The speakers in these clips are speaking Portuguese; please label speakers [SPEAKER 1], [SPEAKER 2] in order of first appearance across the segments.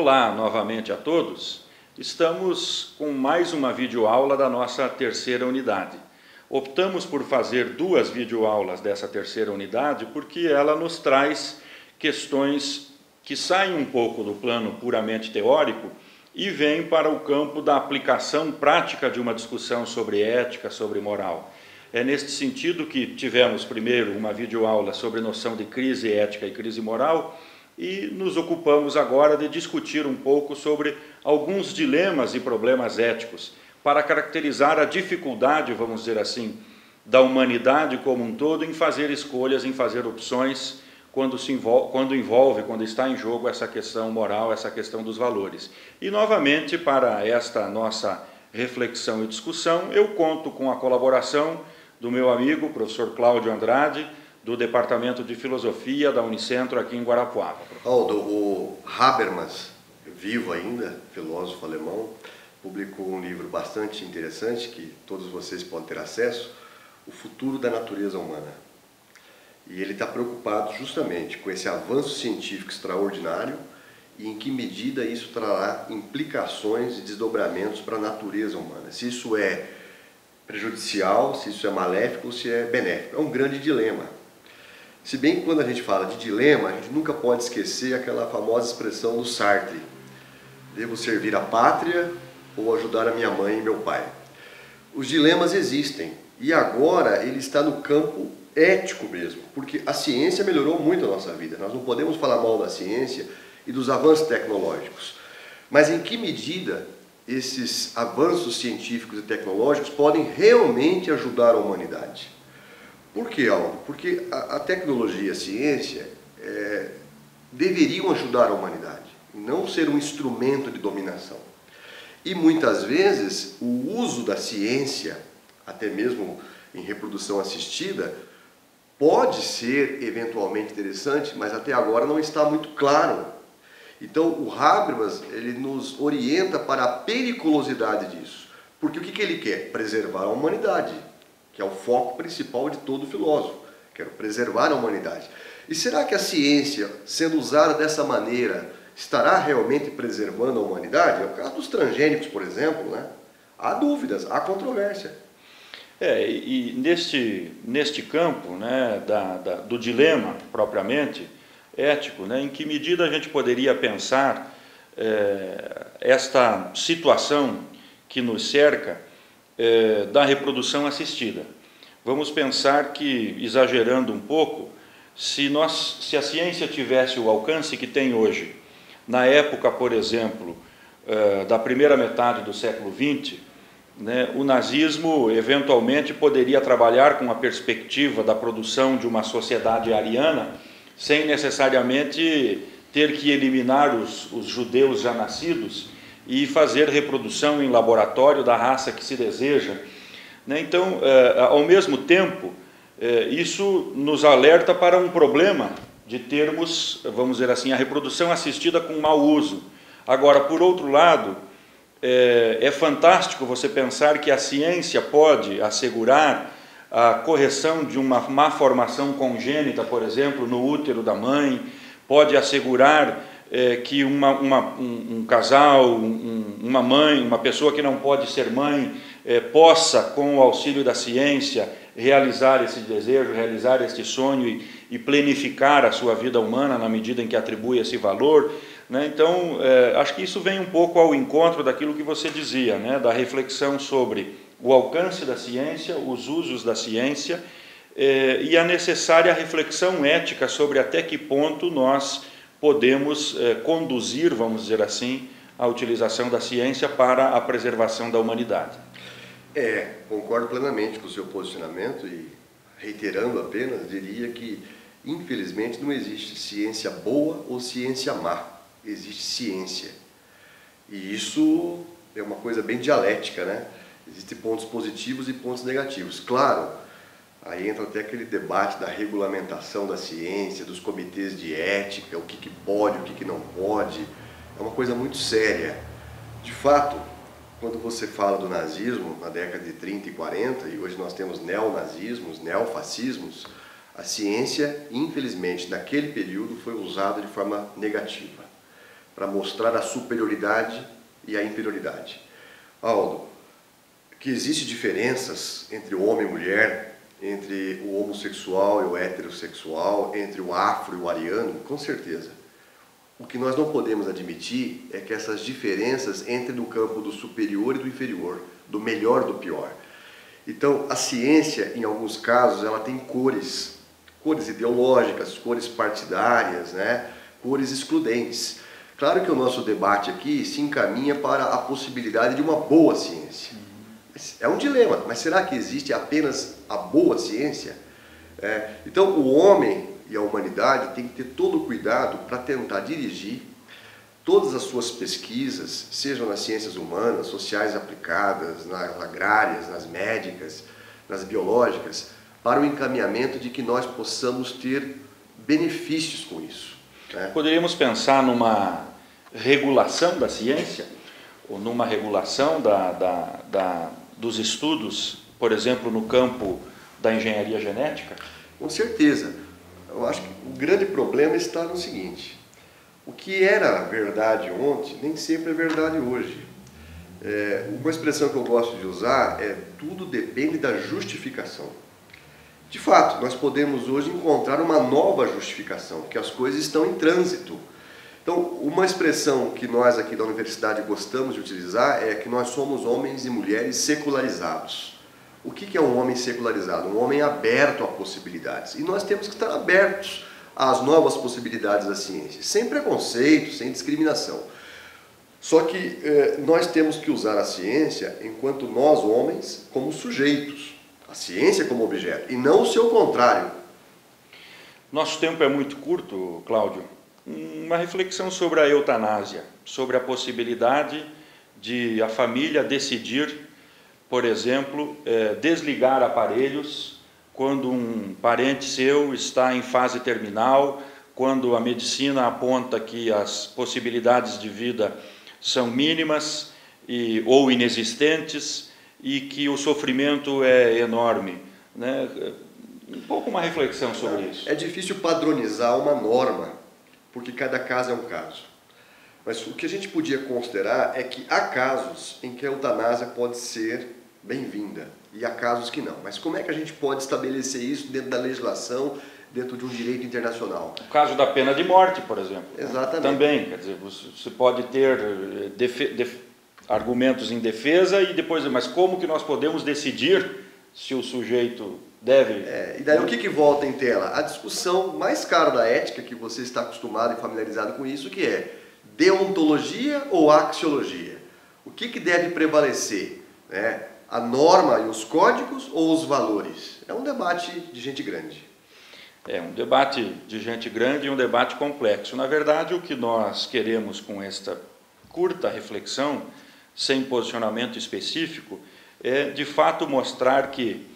[SPEAKER 1] Olá novamente a todos. Estamos com mais uma videoaula da nossa terceira unidade. Optamos por fazer duas videoaulas dessa terceira unidade porque ela nos traz questões que saem um pouco do plano puramente teórico e vêm para o campo da aplicação prática de uma discussão sobre ética, sobre moral. É neste sentido que tivemos primeiro uma videoaula sobre noção de crise ética e crise moral e nos ocupamos agora de discutir um pouco sobre alguns dilemas e problemas éticos para caracterizar a dificuldade, vamos dizer assim, da humanidade como um todo em fazer escolhas, em fazer opções quando está em jogo essa questão moral, essa questão dos valores. E novamente, para esta nossa reflexão e discussão, eu conto com a colaboração do meu amigo, professor Cláudio Andrade, do Departamento de Filosofia da Unicentro aqui em Guarapuava.
[SPEAKER 2] Aldo, o Habermas, vivo ainda, filósofo alemão, publicou um livro bastante interessante que todos vocês podem ter acesso, O Futuro da Natureza Humana. E ele está preocupado justamente com esse avanço científico extraordinário e em que medida isso trará implicações e desdobramentos para a natureza humana. Se isso é prejudicial, se isso é maléfico ou se é benéfico. É um grande dilema. Se bem que quando a gente fala de dilema, a gente nunca pode esquecer aquela famosa expressão do Sartre: devo servir a pátria ou ajudar a minha mãe e meu pai? Os dilemas existem e agora ele está no campo ético mesmo, porque a ciência melhorou muito a nossa vida. Nós não podemos falar mal da ciência e dos avanços tecnológicos, mas em que medida esses avanços científicos e tecnológicos podem realmente ajudar a humanidade? Por que, Aldo? Porque a tecnologia e a ciência deveriam ajudar a humanidade, não ser um instrumento de dominação. E muitas vezes o uso da ciência, até mesmo em reprodução assistida, pode ser eventualmente interessante, mas até agora não está muito claro. Então o Habermas, ele nos orienta para a periculosidade disso. Porque o que ele quer? Preservar a humanidade, que é o foco principal de todo filósofo. Quero preservar a humanidade. E será que a ciência, sendo usada dessa maneira, estará realmente preservando a humanidade? É o caso dos transgênicos, por exemplo, né? Há dúvidas, há controvérsia.
[SPEAKER 1] E neste campo, né, do dilema propriamente ético, né, em que medida a gente poderia pensar esta situação que nos cerca da reprodução assistida. Vamos pensar que, exagerando um pouco, se a ciência tivesse o alcance que tem hoje, na época, por exemplo, da primeira metade do século XX, né, o nazismo eventualmente poderia trabalhar com a perspectiva da produção de uma sociedade ariana, sem necessariamente ter que eliminar os judeus já nascidos e fazer reprodução em laboratório da raça que se deseja. Então, ao mesmo tempo, isso nos alerta para um problema de termos, vamos dizer assim, a reprodução assistida com mau uso. Agora, por outro lado, é fantástico você pensar que a ciência pode assegurar a correção de uma má formação congênita, por exemplo, no útero da mãe, pode assegurar que um casal, uma mãe, uma pessoa que não pode ser mãe, possa, com o auxílio da ciência, realizar esse desejo, realizar este sonho e planificar a sua vida humana na medida em que atribui esse valor. Né? Então, acho que isso vem um pouco ao encontro daquilo que você dizia, né? Da reflexão sobre o alcance da ciência, os usos da ciência e a necessária reflexão ética sobre até que ponto nós podemos conduzir, vamos dizer assim, a utilização da ciência para a preservação da humanidade.
[SPEAKER 2] Concordo plenamente com o seu posicionamento e, reiterando apenas, diria que, infelizmente, não existe ciência boa ou ciência má. Existe ciência. E isso é uma coisa bem dialética, né? Existem pontos positivos e pontos negativos. Claro, aí entra até aquele debate da regulamentação da ciência, dos comitês de ética, o que pode, o que não pode. É uma coisa muito séria. De fato, quando você fala do nazismo na década de 30 e 40, e hoje nós temos neonazismos, neofascismos, a ciência, infelizmente, naquele período foi usada de forma negativa. para mostrar a superioridade e a inferioridade. Aldo, que existem diferenças entre o homem e a mulher, entre o homossexual e o heterossexual, entre o afro e o ariano, com certeza. O que nós não podemos admitir é que essas diferenças entrem no campo do superior e do inferior, do melhor e do pior. Então, a ciência, em alguns casos, ela tem cores ideológicas, cores partidárias, né? Cores excludentes. Claro que o nosso debate aqui se encaminha para a possibilidade de uma boa ciência. É um dilema, mas será que existe apenas a boa ciência? Então, o homem e a humanidade têm que ter todo o cuidado para tentar dirigir todas as suas pesquisas, sejam nas ciências humanas, sociais aplicadas, nas agrárias, nas médicas, nas biológicas, para o encaminhamento de que nós possamos ter benefícios com isso.
[SPEAKER 1] Poderíamos pensar numa regulação da ciência, ou numa regulação dos estudos, por exemplo, no campo da engenharia genética?
[SPEAKER 2] Com certeza. Eu acho que o grande problema está no seguinte: o que era verdade ontem nem sempre é verdade hoje. Uma expressão que eu gosto de usar é: tudo depende da justificação. De fato, nós podemos hoje encontrar uma nova justificação, porque as coisas estão em trânsito. Então, uma expressão que nós aqui da universidade gostamos de utilizar é que nós somos homens e mulheres secularizados. O que é um homem secularizado? Um homem aberto a possibilidades. E nós temos que estar abertos às novas possibilidades da ciência, sem preconceito, sem discriminação. Só que nós temos que usar a ciência enquanto nós, homens, como sujeitos. A ciência como objeto, e não o seu contrário.
[SPEAKER 1] Nosso tempo é muito curto, Cláudio. Uma reflexão sobre a eutanásia, sobre a possibilidade de a família decidir, por exemplo, desligar aparelhos quando um parente seu está em fase terminal, quando a medicina aponta que as possibilidades de vida são mínimas ou inexistentes e que o sofrimento é enorme, né? Um pouco uma reflexão sobre isso.
[SPEAKER 2] É difícil padronizar uma norma, porque cada caso é um caso. Mas o que a gente podia considerar é que há casos em que a eutanásia pode ser bem-vinda e há casos que não. Mas como é que a gente pode estabelecer isso dentro da legislação, dentro de um direito internacional?
[SPEAKER 1] O caso da pena de morte, por exemplo.
[SPEAKER 2] Exatamente.
[SPEAKER 1] Também, quer dizer, você pode ter argumentos em defesa e depois, mas como que nós podemos decidir se o sujeito deve...
[SPEAKER 2] E daí o que volta em tela? A discussão mais cara da ética, que você está acostumado e familiarizado com isso, que é deontologia ou axiologia? O que deve prevalecer? A norma e os códigos ou os valores? É um debate de gente grande.
[SPEAKER 1] É um debate de gente grande e um debate complexo. Na verdade, o que nós queremos com esta curta reflexão, sem posicionamento específico, é de fato mostrar que,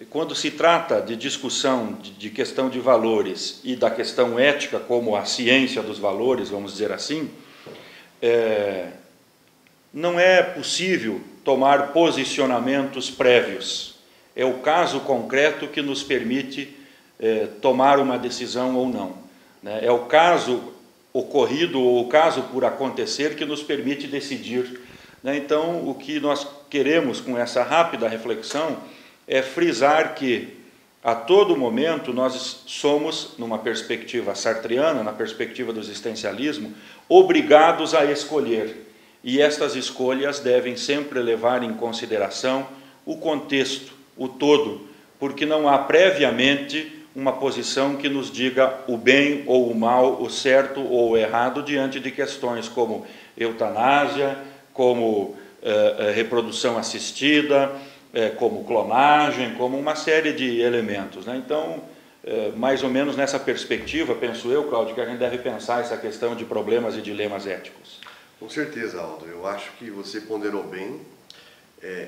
[SPEAKER 1] quando se trata de discussão de questão de valores e da questão ética como a ciência dos valores, vamos dizer assim, não é possível tomar posicionamentos prévios. É o caso concreto que nos permite tomar uma decisão ou não. É o caso ocorrido ou o caso por acontecer que nos permite decidir. Então, o que nós queremos com essa rápida reflexão é frisar que, a todo momento, nós somos, numa perspectiva sartreana, na perspectiva do existencialismo, obrigados a escolher. E estas escolhas devem sempre levar em consideração o contexto, o todo, porque não há previamente uma posição que nos diga o bem ou o mal, o certo ou o errado, diante de questões como eutanásia, como reprodução assistida, como clonagem, como uma série de elementos. Então, mais ou menos nessa perspectiva, penso eu, Cláudio, que a gente deve pensar essa questão de problemas e dilemas éticos.
[SPEAKER 2] Com certeza, Aldo. Eu acho que você ponderou bem.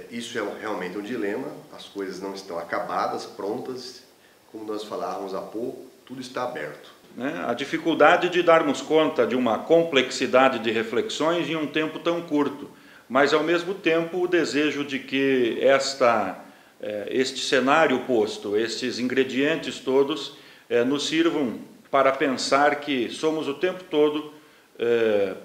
[SPEAKER 2] Isso é realmente um dilema. As coisas não estão acabadas, prontas. Como nós falávamos há pouco, tudo está aberto.
[SPEAKER 1] A dificuldade de darmos conta de uma complexidade de reflexões em um tempo tão curto, mas ao mesmo tempo o desejo de que este cenário posto, estes ingredientes todos, nos sirvam para pensar que somos o tempo todo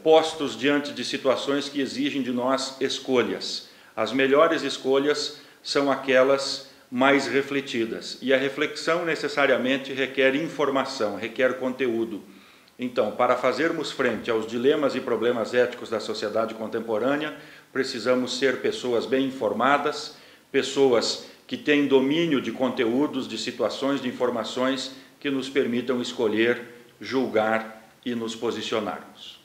[SPEAKER 1] postos diante de situações que exigem de nós escolhas. As melhores escolhas são aquelas mais refletidas, e a reflexão necessariamente requer informação, requer conteúdo. Então, para fazermos frente aos dilemas e problemas éticos da sociedade contemporânea, precisamos ser pessoas bem informadas, pessoas que têm domínio de conteúdos, de situações, de informações que nos permitam escolher, julgar e nos posicionarmos.